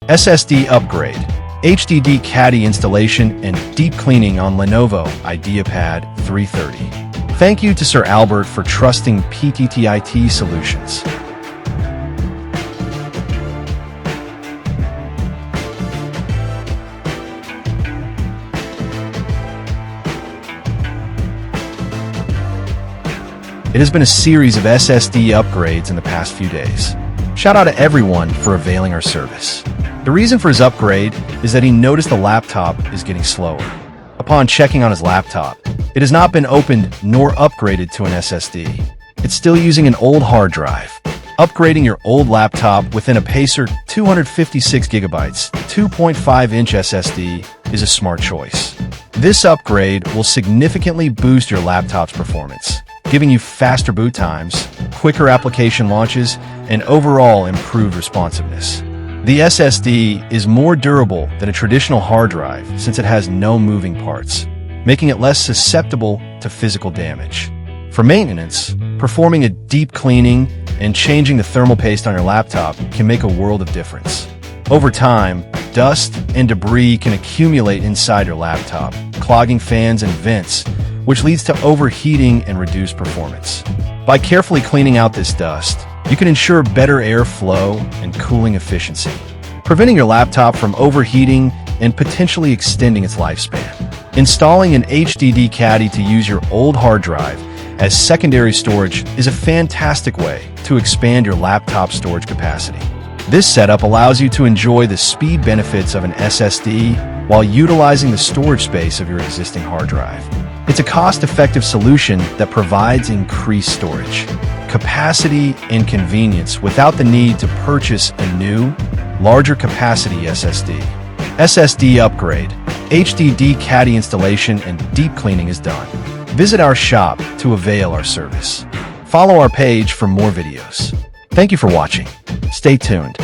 SSD upgrade, HDD Caddy installation, and deep cleaning on Lenovo IdeaPad 330. Thank you to Sir Albert for trusting PTTIT Solutions. It has been a series of SSD upgrades in the past few days. Shout out to everyone for availing our service. The reason for his upgrade is that he noticed the laptop is getting slower. Upon checking on his laptop, it has not been opened nor upgraded to an SSD. It's still using an old hard drive. Upgrading your old laptop within a Pacer 256GB 2.5-inch SSD is a smart choice. This upgrade will significantly boost your laptop's performance, giving you faster boot times, quicker application launches, and overall improved responsiveness. The SSD is more durable than a traditional hard drive since it has no moving parts, making it less susceptible to physical damage. For maintenance, performing a deep cleaning and changing the thermal paste on your laptop can make a world of difference. Over time, dust and debris can accumulate inside your laptop, clogging fans and vents, which leads to overheating and reduced performance. By carefully cleaning out this dust, you can ensure better airflow and cooling efficiency, preventing your laptop from overheating and potentially extending its lifespan. Installing an HDD Caddy to use your old hard drive as secondary storage is a fantastic way to expand your laptop storage capacity. This setup allows you to enjoy the speed benefits of an SSD while utilizing the storage space of your existing hard drive. It's a cost-effective solution that provides increased storage, capacity, and convenience without the need to purchase a new, larger capacity SSD. SSD upgrade, HDD Caddy installation, and deep cleaning is done. Visit our shop to avail our service. Follow our page for more videos. Thank you for watching. Stay tuned.